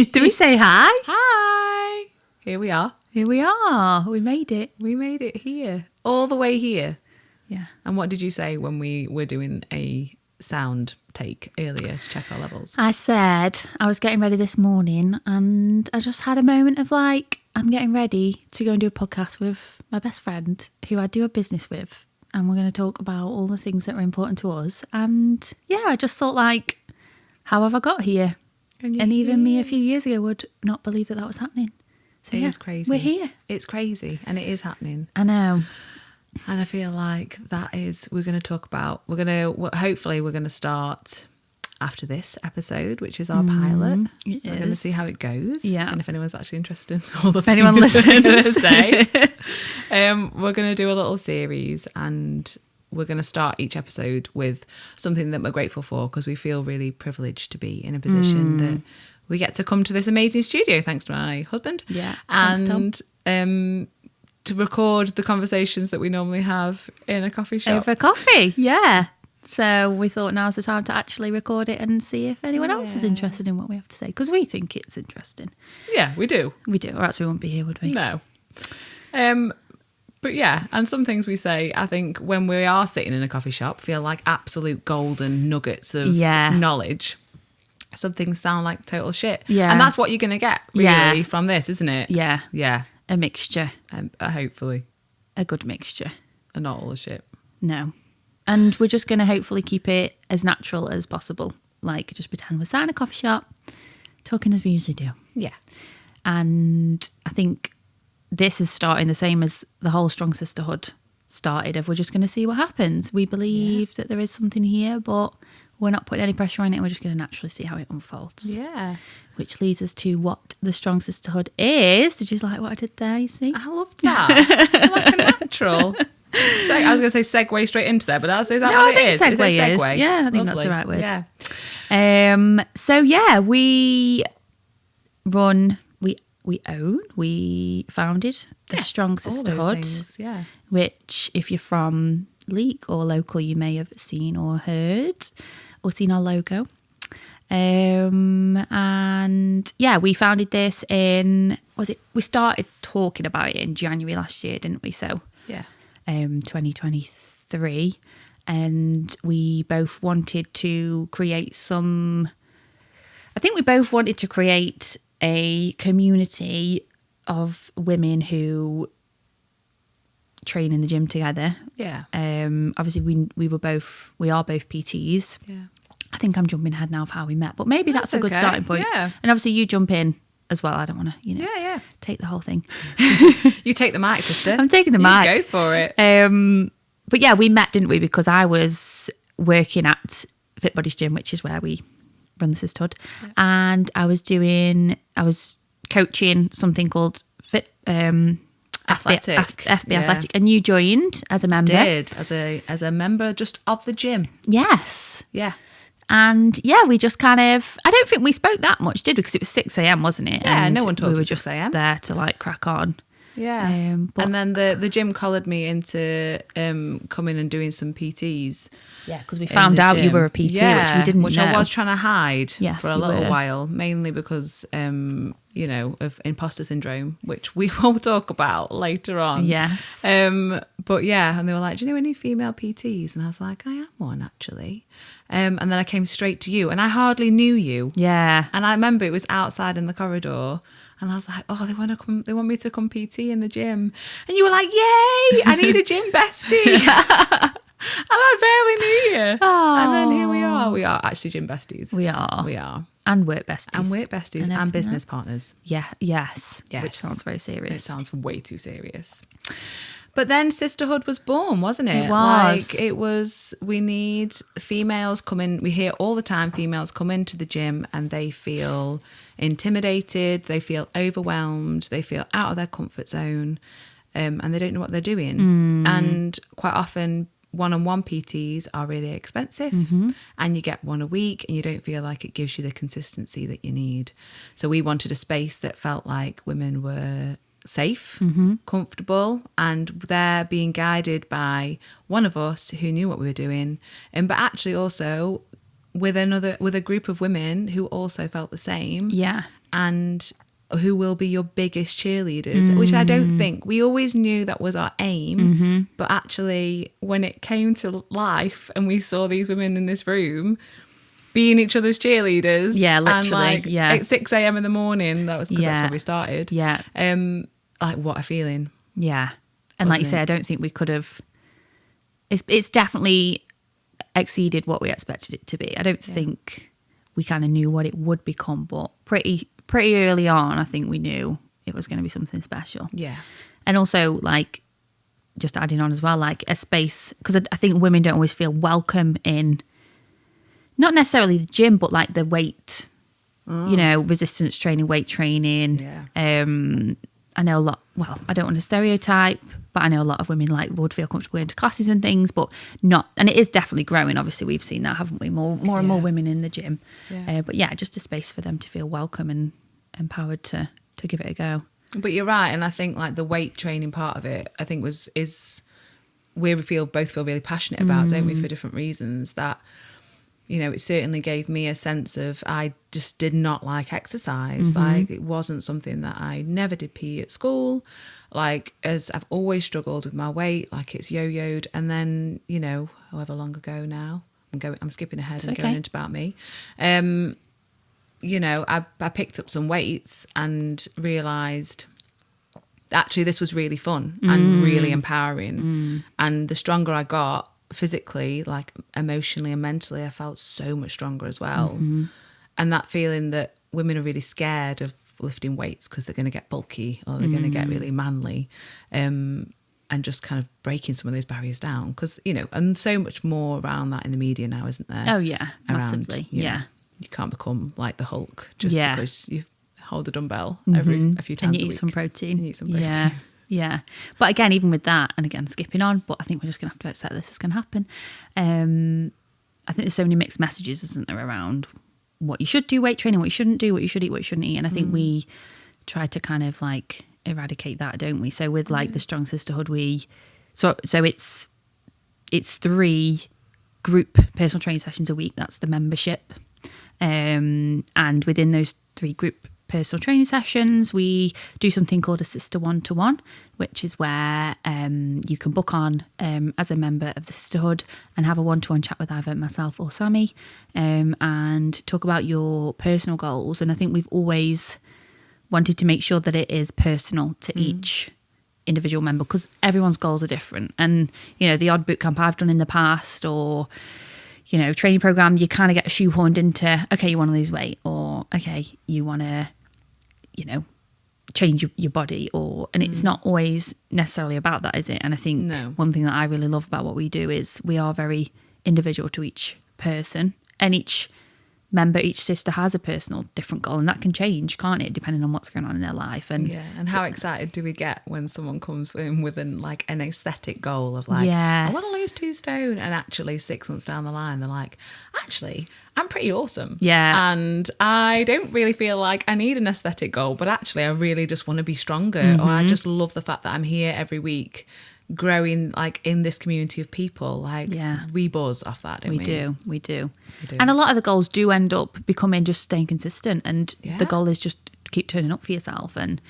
Do we say hi? Hi! Here we are. Here we are. We made it. We made it here. All the way here. Yeah. And what did you say when we were doing a sound take earlier to check our levels? I said I was getting ready this morning and I just had a moment of like, I'm getting ready to go and do a podcast with my best friend who I do a business with. And we're going to talk about all the things that are important to us. And yeah, I just thought like, how have I got here? And even me a few years ago would not believe that was happening. So It yeah, is crazy. We're here. It's crazy and it is happening. I know. And I feel like we're going to talk about, hopefully we're going to start after this episode, which is our pilot. We're going to see how it goes. Yeah. And if anyone's actually interested in all the If anyone things we're going to listens. say. We're going to do a little series and we're going to start each episode with something that we're grateful for because we feel really privileged to be in a position that we get to come to this amazing studio thanks to my husband. Yeah. Thanks, And to record the conversations that we normally have in a coffee shop. Over coffee, yeah. So we thought now's the time to actually record it and see if anyone else is interested in what we have to say because we think it's interesting. Yeah, we do. We do, or else we wouldn't be here, would we? No. But yeah, and some things we say, I think when we are sitting in a coffee shop, feel like absolute golden nuggets of knowledge. Some things sound like total shit. Yeah. And that's what you're going to get, really, from this, isn't it? Yeah. Yeah. A mixture. Hopefully. A good mixture. And not all the shit. No. And we're just going to hopefully keep it as natural as possible. Like, just pretend we're sat in a coffee shop, talking as we usually do. Yeah. And I think this is starting the same as the whole Strong Sisterhood started, of we're just going to see what happens. We believe that there is something here, but we're not putting any pressure on it. We're just going to naturally see how it unfolds. Yeah. Which leads us to what the Strong Sisterhood is. Did you like what I did there, you see? I love that. I like a natural. I was going to say segue straight into there, but is that what it is? Segue Is it segue? Yeah, I think Lovely. that's the right word. Yeah. So yeah, we founded the Strong All those Sisterhood, things, yeah. which if you're from Leek or local, you may have seen or heard or seen our logo. And yeah, we founded this we started talking about it in January last year, didn't we? So Yeah. 2023, and we both wanted to create a community of women who train in the gym together. Yeah. Obviously we are both PTs. Yeah. I think I'm jumping ahead now of how we met, but maybe that's a good okay. starting point. Yeah. And obviously you jump in as well. I don't want to, Yeah. take the whole thing. You take the mic, sister. I'm taking the mic. Go for it. But yeah, we met, didn't we? Because I was working at Fit Body's gym, which is where we run the Sisterhood. Yeah. And I was coaching something called Fit Athletic. FB Athletic. And you joined as a member. I did, as a member just of the gym. Yes. Yeah. And yeah, we just kind of, I don't think we spoke that much, did we? Because it was 6 a.m, wasn't it? Yeah, and no one talked we were at just 6 a.m. there to like crack on. Yeah. But- and then the gym collared me into coming and doing some PTs. Yeah, because we found out you were a PT, which we didn't know. I was trying to hide Yes, for a you little were. while, mainly because, of imposter syndrome, which we will talk about later on. Yes. But yeah, and they were like, do you know any female PTs? And I was like, I am one, actually. And then I came straight to you, and I hardly knew you. Yeah. And I remember it was outside in the corridor, and I was like, oh, they want me to come PT in the gym. And you were like, yay, I need a gym bestie. And I barely knew you. Aww. And then here we are. We are actually gym besties. We are. We are. And work besties. And work besties and business partners. Yeah. Yes. Yes. Which sounds very serious. It sounds way too serious. But then Sisterhood was born, wasn't it? It was. Like, it was, we need females come in. We hear all the time females come into the gym and they feel intimidated, they feel overwhelmed, they feel out of their comfort zone, and they don't know what they're doing. And quite often, one-on-one PTs are really expensive, and you get one a week and you don't feel like it gives you the consistency that you need. So we wanted a space that felt like women were safe, comfortable, and they're being guided by one of us who knew what we were doing, but actually also with a group of women who also felt the same. Yeah. And who will be your biggest cheerleaders, which I don't think, we always knew that was our aim, but actually when it came to life and we saw these women in this room being each other's cheerleaders, Yeah, literally, and at 6 a.m. in the morning, that was because that's when we started. Yeah. Like, what a feeling. Yeah. And like you say, I don't think we could have, it's definitely exceeded what we expected it to be. I don't think we kind of knew what it would become, but pretty early on, I think we knew it was going to be something special. Yeah. And also, like, just adding on as well, like a space, because I think women don't always feel welcome in, not necessarily the gym, but like the weight, resistance training, weight training. Yeah. I know a lot, well, I don't want to stereotype, but I know a lot of women like would feel comfortable going to classes and things, but not, and it is definitely growing. Obviously, we've seen that, haven't we? More and more women in the gym. Yeah. But yeah, just a space for them to feel welcome and empowered to give it a go. But you're right, and I think like the weight training part of it, I think is we both feel really passionate about, don't we, for different reasons. That, you know, it certainly gave me a sense of, I just did not like exercise. Like, it wasn't something that I never did PE at school. Like, as I've always struggled with my weight, like it's yo-yoed. And then, you know, however long ago now, I'm skipping ahead and going into about me. You know, I picked up some weights and realised actually this was really fun and really empowering. And the stronger I got physically, like emotionally and mentally, I felt so much stronger as well. And that feeling that women are really scared of lifting weights because they're going to get bulky or they're going to get really manly, and just kind of breaking some of those barriers down, because, you know, and so much more around that in the media now, isn't there? Oh yeah, massively. You know, yeah. you can't become like the Hulk just because you hold a dumbbell a few times and you a eat week. some protein. And you eat some protein. Yeah. But again, even with that, and again, skipping on, but I think we're just going to have to accept this is going to happen. I think there's so many mixed messages, isn't there, around what you should do, weight training, what you shouldn't do, what you should eat, what you shouldn't eat. And I think we try to kind of like eradicate that, don't we? So with like the Strong Sisterhood, so it's 3 group personal training sessions a week. That's the membership. And within those 3 group personal training sessions, we do something called a Sister One-to-One, which is where you can book on as a member of the Sisterhood and have a one-to-one chat with either myself or Sammy, and talk about your personal goals. And I think we've always wanted to make sure that it is personal to each individual member, because everyone's goals are different. And, you know, the odd boot camp I've done in the past, or, you know, training program, you kind of get shoehorned into, okay, you want to lose weight, or okay, you want to, you know, change your body, or, and it's not always necessarily about that, is it? And I think one thing that I really love about what we do is we are very individual to each person, and each member, each sister has a personal different goal, and that can change, can't it, depending on what's going on in their life. And and how excited do we get when someone comes in with an aesthetic goal of like, I want to lose 2 stone, and actually 6 months down the line they're like, actually I'm pretty awesome, and I don't really feel like I need an aesthetic goal, but actually I really just want to be stronger, or I just love the fact that I'm here every week growing like in this community of people. Like, we buzz off that, don't we? We do. And a lot of the goals do end up becoming just staying consistent, and the goal is just to keep turning up for yourself. And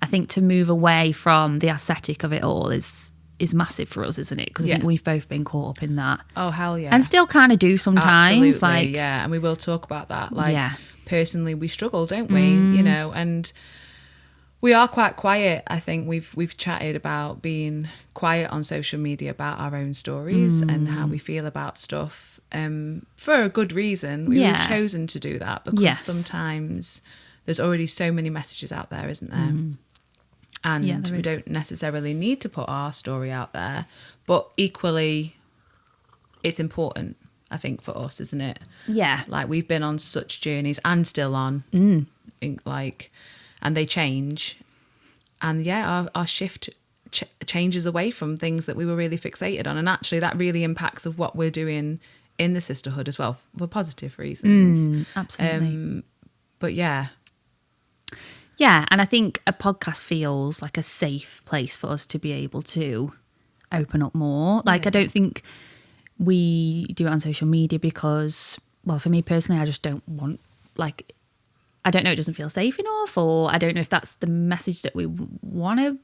I think to move away from the aesthetic of it all is massive for us, isn't it? Because I think we've both been caught up in that. Oh hell yeah. And still kind of do sometimes. Absolutely, like, and we will talk about that. Like, personally we struggle, don't we? You know, and we are quite quiet. I think we've chatted about being quiet on social media about our own stories and how we feel about stuff, for a good reason. We've chosen to do that because sometimes there's already so many messages out there, isn't there? And we don't necessarily need to put our story out there, but equally it's important, I think, for us, isn't it? Yeah. Like, we've been on such journeys and still on, and they change, and our shift changes away from things that we were really fixated on, and actually that really impacts of what we're doing in the Sisterhood as well, for positive reasons. Absolutely. But yeah, and I think a podcast feels like a safe place for us to be able to open up more. Like, I don't think we do it on social media because well, for me personally, I just don't want, like, I don't know, it doesn't feel safe enough, or I don't know if that's the message that we want to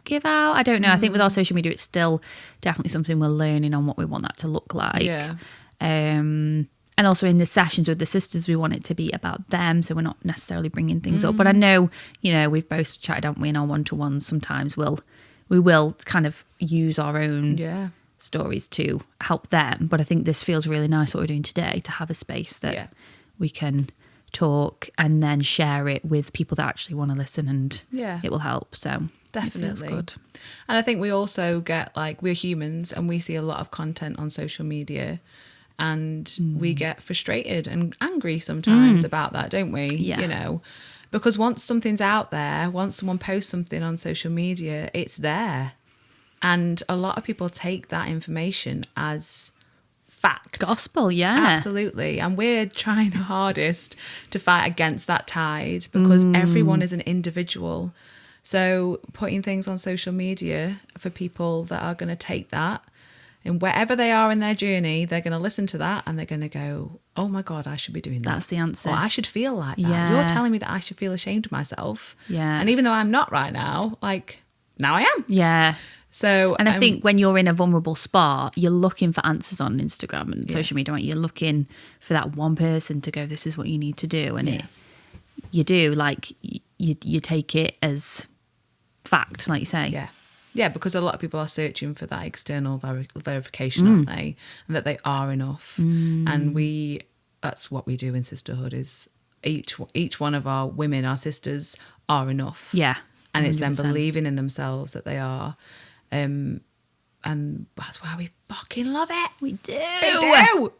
give out. I don't know. I think with our social media, it's still definitely something we're learning on what we want that to look like. Yeah. And also in the sessions with the sisters, we want it to be about them, so we're not necessarily bringing things up. But I know, you know, we've both chatted, haven't we, in our one-to-ones, sometimes we will kind of use our own stories to help them. But I think this feels really nice, what we're doing today, to have a space that we can talk and then share it with people that actually want to listen, and it will help. So definitely. It feels good. And I think we also get, like, we're humans and we see a lot of content on social media, and we get frustrated and angry sometimes about that, don't we? Yeah. You know, because once something's out there, once someone posts something on social media, it's there. And a lot of people take that information as fact. Gospel, yeah. Absolutely. And we're trying our hardest to fight against that tide, because everyone is an individual. So putting things on social media for people that are going to take that, and wherever they are in their journey, they're going to listen to that and they're going to go, oh my God, I should be doing that. That's the answer. Or I should feel like that. Yeah. You're telling me that I should feel ashamed of myself. Yeah. And even though I'm not right now, like, now I am. Yeah. So, and I think when you're in a vulnerable spot, you're looking for answers on Instagram and social media, aren't you? You're looking for that one person to go, this is what you need to do. And you do, like, you take it as fact, like you say. Yeah. Yeah, because a lot of people are searching for that external verification, aren't they? And that they are enough. And that's what we do in Sisterhood, is each one of our women, our sisters, are enough. Yeah. 100%. And it's them believing in themselves that they are. And that's why we fucking love it. We do. We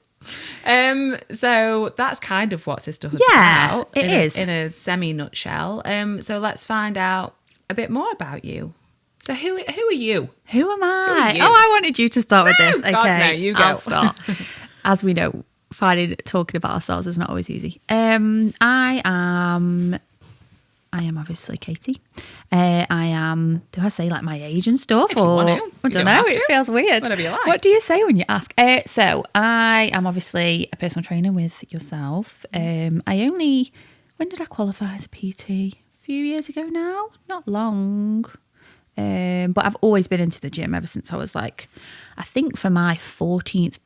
do. So that's kind of what Sisterhood's about. It is. In a semi-nutshell. So let's find out a bit more about you. So who are you? Who am I? Who are you? Oh, I wanted you to start with this. Okay, God, no, you go. I'll start. As we know, talking about ourselves is not always easy. I am obviously Katie. I am. Do I say like my age and stuff? If you want to. I don't know. It feels weird. Whatever you like. What do you say when you ask? So I am obviously a personal trainer with yourself. When did I qualify as a PT? A few years ago now. Not long. But I've always been into the gym ever since I was like, I think for my 14th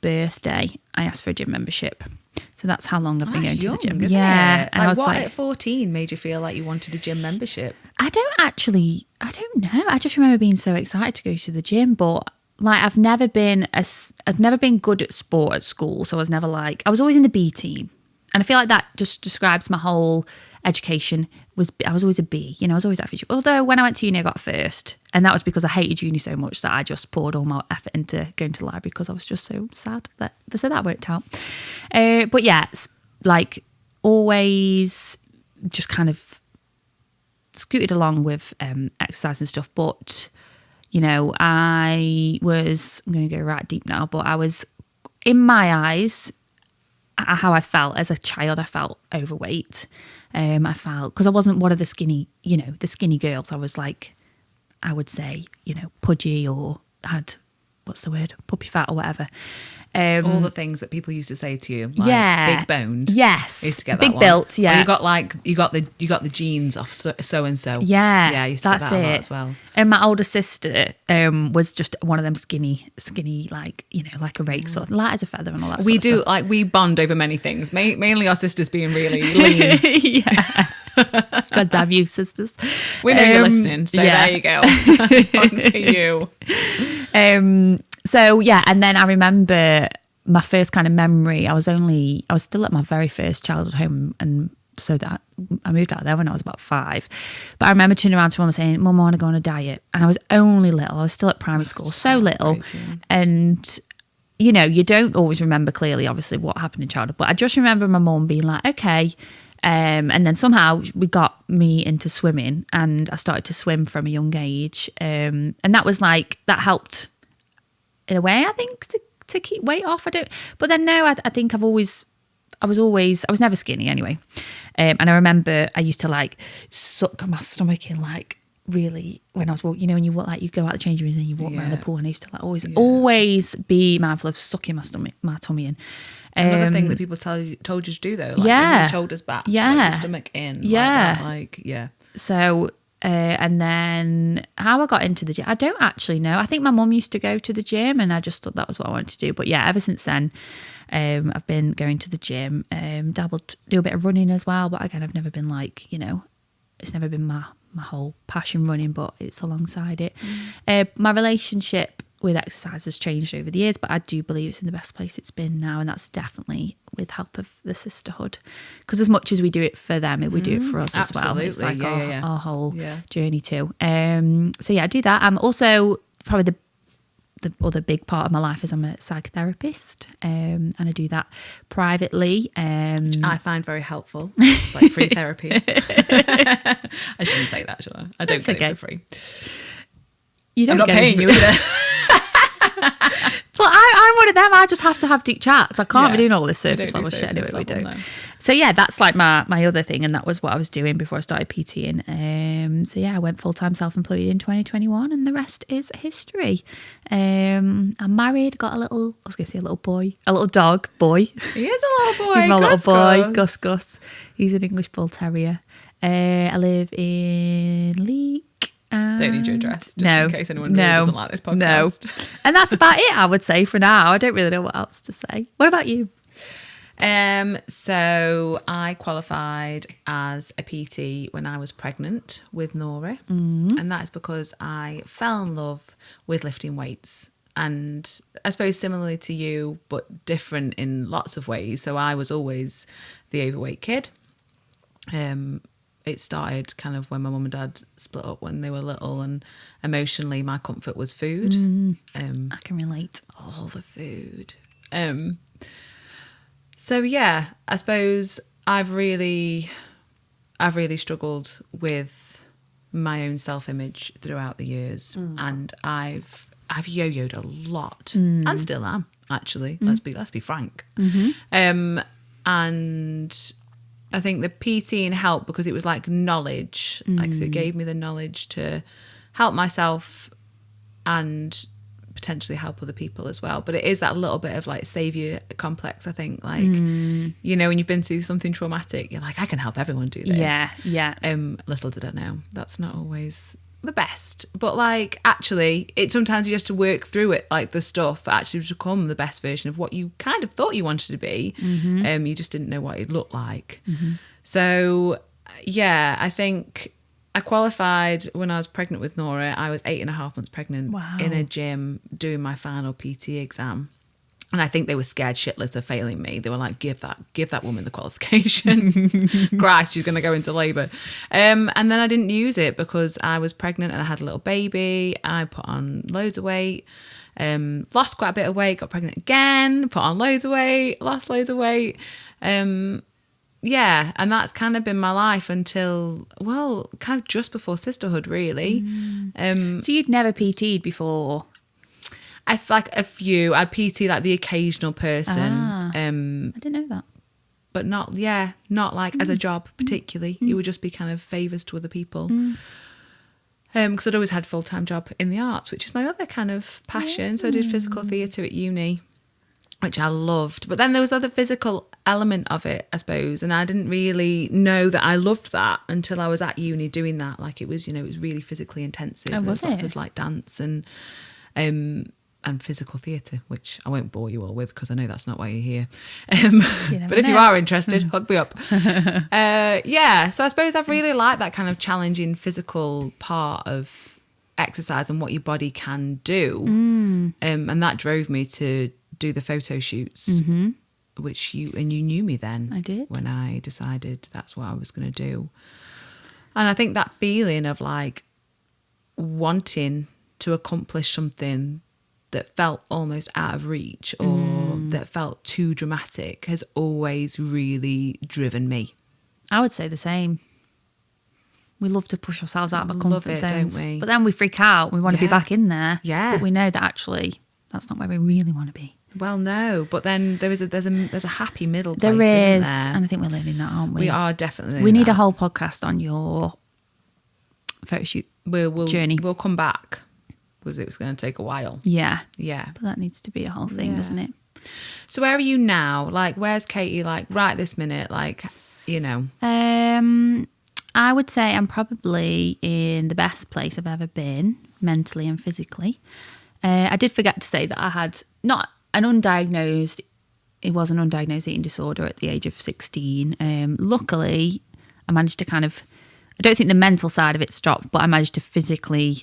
birthday, I asked for a gym membership. So that's how long I've been going to the gym. Isn't Yeah. It? And I was what at 14 made you feel like you wanted a gym membership? I don't know. I just remember being so excited to go to the gym, but like I've never been good at sport at school. So I was always in the B team. And I feel like that just describes my whole education. I was always a B, I was always average. Although when I went to uni, I got first. And that was because I hated uni so much that I just poured all my effort into going to the library because I was just so sad. So that worked out. But yeah, like always just kind of scooted along with exercise and stuff. But, I'm going to go right deep now, but I was, in my eyes, how I felt as a child, I felt overweight. Because I wasn't one of the skinny girls. I was like, I would say, pudgy or had, what's the word, puppy fat or whatever. All the things that people used to say to you, like big boned. Yes, I used to get that big one. built. Yeah, or you got the genes off so and so. Yeah, I used to get that a lot as well. And my older sister was just one of them skinny, like like a rake, sort of light as a feather and all that. We do stuff. We bond over many things. Mainly our sisters being really lean. Yeah. God damn you, sisters. We know you're listening, so there you go. On for you. So yeah, and then I remember my first kind of memory. I was still at my very first childhood home, and so that I moved out there when I was about 5. But I remember turning around to mum and saying, "Mum, I want to go on a diet." And I was only little. I was still at primary school, so little, and you don't always remember clearly, obviously, what happened in childhood. But I just remember my mum being like, "Okay." And then somehow we got me into swimming, and I started to swim from a young age, and that was like that helped. In a way, I think, to keep weight off. But then no, I think I was never skinny anyway. And I remember I used to like suck my stomach in like really, when I was walking, when you walk, like you go out the changing rooms and you walk around the Yeah. pool, and I used to like always be mindful of sucking my tummy in. Another thing that people told you to do though, like Yeah. your shoulders back, Yeah. like your stomach in, like that, So, and then how I got into the gym, I don't actually know. I think my mum used to go to the gym, and I just thought that was what I wanted to do. But yeah, ever since then, I've been going to the gym, dabbled, do a bit of running as well. But again, I've never been like, it's never been my whole passion running, but it's alongside it. My relationship with exercise has changed over the years, but I do believe it's in the best place it's been now, and that's definitely with help of the Sisterhood, because as much as we do it for them, we do it for us as well. It's like our whole journey too. So yeah, I do that. I'm also probably the other big part of my life is I'm a psychotherapist, and I do that privately. Which I find very helpful. It's like free therapy. I shouldn't say that, should I? I don't get it for free. I'm not paying you either. But I'm one of them. I just have to have deep chats. I can't be doing all this surface level shit anyway. We don't. No. So yeah, that's like my other thing, and that was what I was doing before I started PTing. So yeah, I went full-time self-employed in 2021, and the rest is history. I'm married, got a little boy, a little dog boy. He is a little boy. He's my little boy, Gus. He's an English bull terrier. I live in Leek. Don't need your address, just in case anyone really doesn't like this podcast. No. And that's about it, I would say, for now. I don't really know what else to say. What about you? So I qualified as a PT when I was pregnant with Nora, and that is because I fell in love with lifting weights. And I suppose similarly to you, but different in lots of ways. So I was always the overweight kid. It started kind of when my mum and dad split up when they were little, and emotionally my comfort was food. I can relate. All the food. So yeah, I suppose I've really struggled with my own self-image throughout the years, and I've yo-yoed a lot, and still am actually. Let's be frank. And I think the PTing helped because it was like knowledge. Like, so it gave me the knowledge to help myself and potentially help other people as well. But it is that little bit of like saviour complex, I think. Like, when you've been through something traumatic, you're like, I can help everyone do this. Yeah. Little did I know, that's not always the best. But like, actually, sometimes you have to work through it, like the stuff that actually become the best version of what you kind of thought you wanted to be. You just didn't know what it looked like. So yeah, I think I qualified when I was pregnant with Nora. I was 8.5 months pregnant in a gym doing my final PT exam. And I think they were scared shitless of failing me. They were like, give that woman the qualification. Christ, she's going to go into labour. And then I didn't use it because I was pregnant and I had a little baby. I put on loads of weight, lost quite a bit of weight, got pregnant again, put on loads of weight, lost loads of weight. Yeah, and that's kind of been my life until, well, kind of just before Sisterhood, really. So you'd never PT'd before? I feel like a few. I'd PT like the occasional person. I didn't know that. But not like as a job particularly. It would just be kind of favours to other people. Because I'd always had a full-time job in the arts, which is my other kind of passion. So I did physical theatre at uni, which I loved. But then there was the physical element of it, I suppose. And I didn't really know that I loved that until I was at uni doing that. Like it was, it was really physically intensive. Oh, was there was it? lots of like dance and physical theatre, which I won't bore you all with because I know that's not why you're here. But if you are interested, hook me up. Yeah, so I suppose I've really liked that kind of challenging physical part of exercise and what your body can do. And that drove me to do the photo shoots, which you knew me then. I did. When I decided that's what I was going to do. And I think that feeling of like wanting to accomplish something that felt almost out of reach or that felt too dramatic has always really driven me. I would say the same. We love to push ourselves out of our comfort zones, don't we? But then we freak out. We want to be back in there. Yeah. But we know that actually that's not where we really want to be. Well, no, but then there's a happy middle place. There is, isn't there? and I think we're learning that, aren't we? We are definitely. We need a whole podcast on your photo shoot journey. We'll come back because it was going to take a while. Yeah. Yeah. But that needs to be a whole thing, doesn't it? So where are you now? Like, where's Katie, like, right this minute? Like, you know. I would say I'm probably in the best place I've ever been, mentally and physically. I did forget to say that I had not an undiagnosed, it was an undiagnosed eating disorder at the age of 16. Luckily, I managed to kind of, I don't think the mental side of it stopped, but I managed to physically,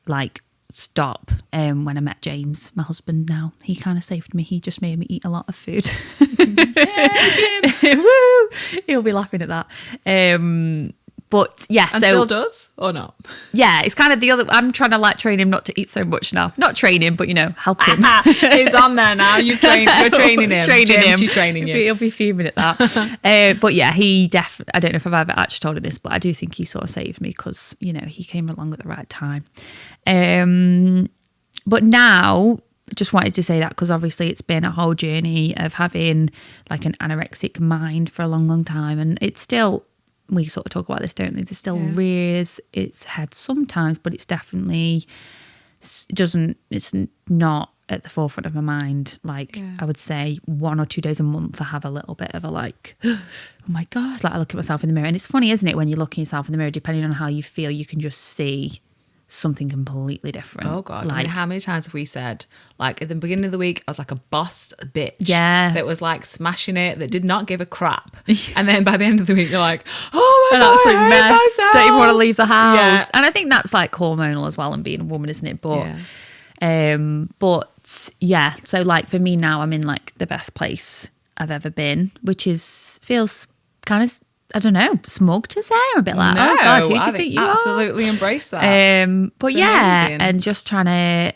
like, stop when I met James, my husband now. He kind of saved me. He just made me eat a lot of food. Yeah, Jim. Woo! He'll be laughing at that. But yeah, and still does or not? Yeah, it's kind of the other. I'm trying to like train him not to eat so much now. Not train him, but you know, help him. He's on there now. You're training him. She's training you. He'll be fuming at that. But yeah, he definitely. I don't know if I've ever actually told him this, but I do think he sort of saved me because you know he came along at the right time. But now, just wanted to say that because obviously it's been a whole journey of having like an anorexic mind for a long, long time, and it's still. We sort of talk about this, don't we? It still rears its head sometimes, but it's definitely it's not at the forefront of my mind. Like I would say 1 or 2 days a month I have a little bit of a like, oh my God, like I look at myself in the mirror. And it's funny, isn't it? When you look at yourself in the mirror, depending on how you feel, you can just see something completely different. Oh God. Like, I mean, how many times have we said, like at the beginning of the week, I was like a boss bitch. Yeah. That was like smashing it, that did not give a crap. And then by the end of the week, you're like, oh my an God, absolute I hate mess. myself. Don't even want to leave the house. Yeah. And I think that's like hormonal as well and being a woman, isn't it? But yeah, so like for me now, I'm in like the best place I've ever been, which feels kind of, I don't know, smug to say. I'm a bit like, oh God, who do you think you are? Absolutely embrace that. But it's yeah, amazing. and just trying to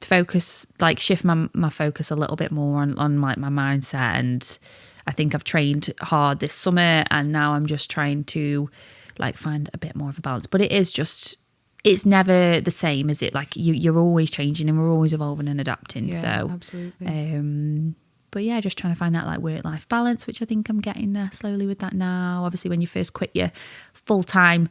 focus, like shift my focus a little bit more on like my mindset. And I think I've trained hard this summer and now I'm just trying to like find a bit more of a balance. But it is just, it's never the same, is it? Like you're always changing and we're always evolving and adapting. Yeah, so absolutely. But yeah, just trying to find that like work-life balance, which I think I'm getting there slowly with that now. Obviously, when you first quit your full-time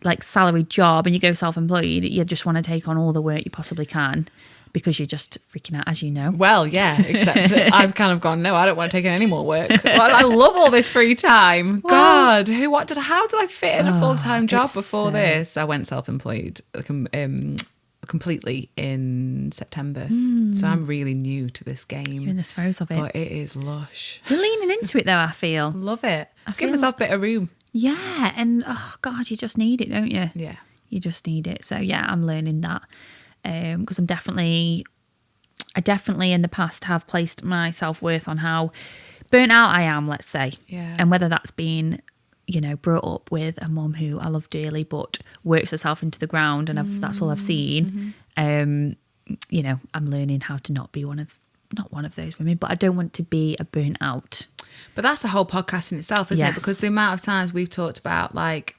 like salaried job and you go self-employed, you just want to take on all the work you possibly can because you're just freaking out, as you know. Well, yeah, except I've kind of gone, no, I don't want to take in any more work. Well, I love all this free time. God, how did I fit in a full-time job before this? I went self-employed completely in September. So I'm really new to this game. You're in the throes of it. But it is lush. You're leaning into it though, I feel. Love it. Give myself a bit of room. Yeah, and oh God, you just need it, don't you? Yeah. You just need it. So yeah, I'm learning that because I definitely in the past have placed my self-worth on how burnt out I am, let's say. Yeah. And whether that's been, you know, brought up with a mum who I love dearly but works herself into the ground and that's all I've seen. You know, I'm learning how to not be not one of those women, but I don't want to be a burnt out. But that's a whole podcast in itself, isn't it? Because the amount of times we've talked about like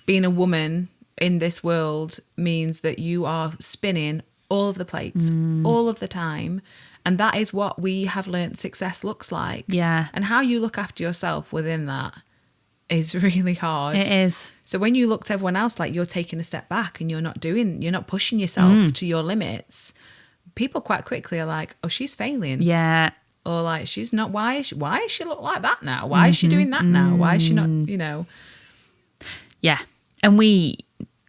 being a woman in this world means that you are spinning all of the plates all of the time. And that is what we have learnt success looks like. Yeah. And how you look after yourself within that is really hard. It is. So when you look to everyone else like you're taking a step back and you're not pushing yourself to your limits, people quite quickly are like, oh, she's failing. Yeah. Or like, she's not, why is she look like that now? Why is she doing that now? Why is she not, you know? Yeah. And we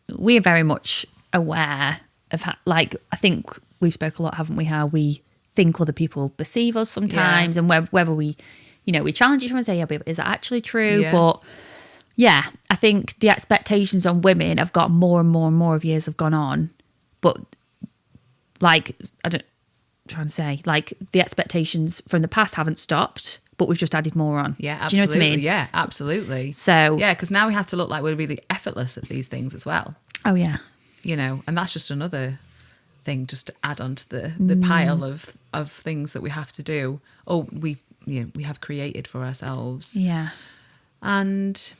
are very much aware of how, like, I think we spoke a lot, haven't we, how we think other people perceive us sometimes and whether we, you know, we challenge each other and say, yeah, but is that actually true? Yeah. But yeah, I think the expectations on women have got more and more and more of years have gone on. But like, trying to say, like the expectations from the past haven't stopped, but we've just added more on. Yeah, absolutely. Do you know what I mean? Yeah, absolutely. So yeah, because now we have to look like we're really effortless at these things as well. Oh yeah. You know, and that's just another thing just to add on to the pile of things that we have to do. Or we have created for ourselves. Yeah. And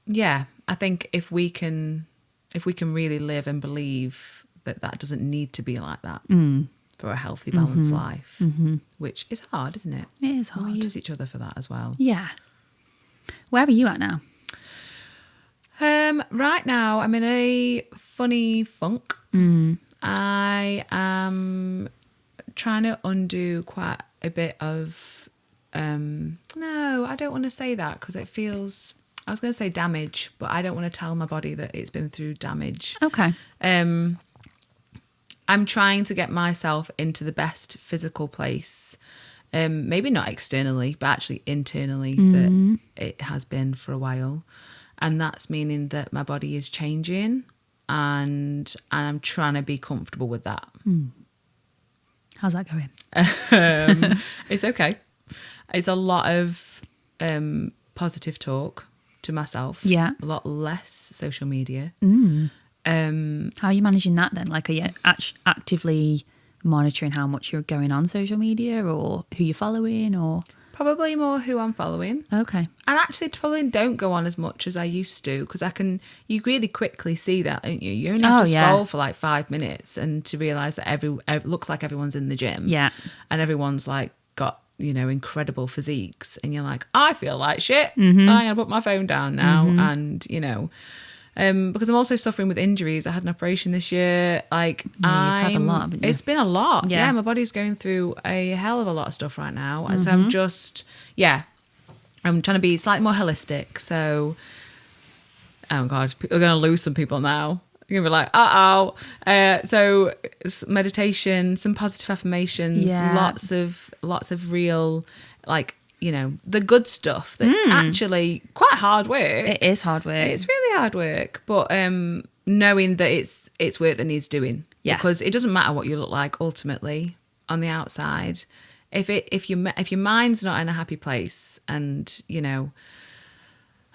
yeah, I think if we can really live and believe that doesn't need to be like that for a healthy, balanced life, which is hard, isn't it? It is hard. We use each other for that as well. Yeah. Where are you at now? Right now, I'm in a funny funk. I am trying to undo quite a bit of. No, I don't want to say that because it feels. I was going to say damage, but I don't want to tell my body that it's been through damage. Okay. I'm trying to get myself into the best physical place. Maybe not externally, but actually internally that it has been for a while. And that's meaning that my body is changing and I'm trying to be comfortable with that. How's that going? It's okay. It's a lot of positive talk to myself. Yeah. A lot less social media. How are you managing that then? Like, are you actively monitoring how much you're going on social media or who you're following or? Probably more who I'm following. Okay. And actually probably don't go on as much as I used to because you really quickly see that, don't you? You only have to scroll for like 5 minutes and to realise that it looks like everyone's in the gym. Yeah. And everyone's like got, incredible physiques. And you're like, I feel like shit. I'm going to put my phone down now. And, because I'm also suffering with injuries. I had an operation this year. Like, you've had a lot, haven't you? It's been a lot. Yeah. My body's going through a hell of a lot of stuff right now. And so I'm just, I'm trying to be slightly more holistic. So, oh God, we're going to lose some people now. You're going to be like, so meditation, some positive affirmations, lots of real, like, the good stuff that's actually quite hard work. It is hard work. It's really hard work, but knowing that it's work that needs doing. Yeah. Because it doesn't matter what you look like ultimately on the outside. If your mind's not in a happy place and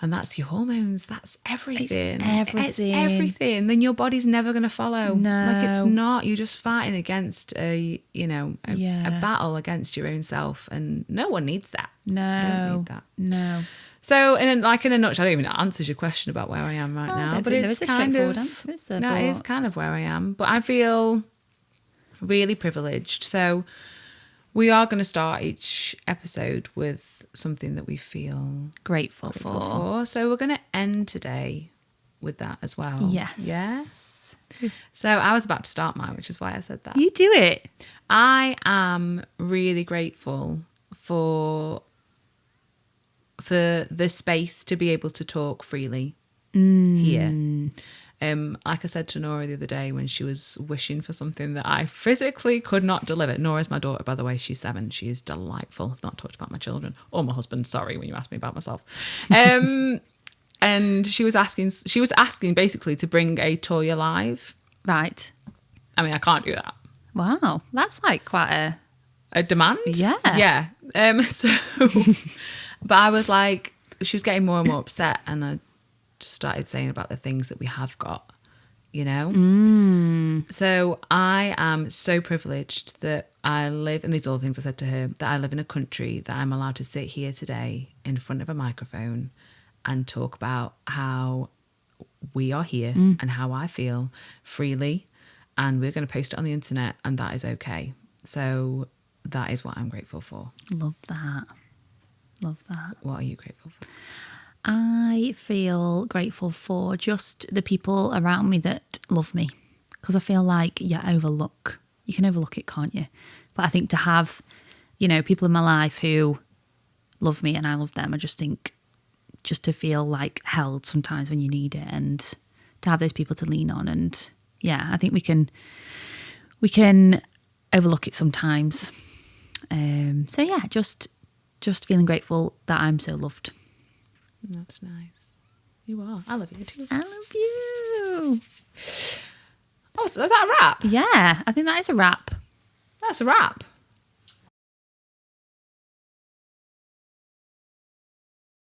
and that's your hormones, that's everything. It's everything. It's everything. Then your body's never going to follow. No. Like it's not. You're just fighting against a battle against your own self, and no one needs that. No. Don't need that. No. So in a nutshell, I don't even know if it answers your question about where I am right now, but it's a kind straightforward of answer, is there? no, it is kind of where I am. But I feel really privileged. So we are going to start each episode with something that we feel grateful for. So we're going to end today with that as well. Yes. Yeah. So I was about to start mine, which is why I said that. You do it. I am really grateful for the space to be able to talk freely here. Like I said to Nora the other day when she was wishing for something that I physically could not deliver. Nora's my daughter, by the way. She's 7. She is delightful. I've not talked about my children or my husband. Sorry when you asked me about myself. And she was asking basically to bring a toy alive. Right. I mean, I can't do that. Wow. That's like quite a demand. Yeah. Yeah. So, but I was like, she was getting more and more upset, and I just started saying about the things that we have got, So I am so privileged that I live, and these are all the things I said to her, that I live in a country that I'm allowed to sit here today in front of a microphone and talk about how we are here and how I feel freely, and we're going to post it on the internet, and that is okay. So that is what I'm grateful for. Love that. Love that. What are you grateful for? I feel grateful for just the people around me that love me, because I feel like you can overlook it, can't you? But I think to have, people in my life who love me and I love them, I just think just to feel like held sometimes when you need it, and to have those people to lean on. And I think we can overlook it sometimes. Just feeling grateful that I'm so loved. That's nice. You are. I love you too. I love you. Oh, so is that a wrap? Yeah, I think that is a wrap. That's a wrap.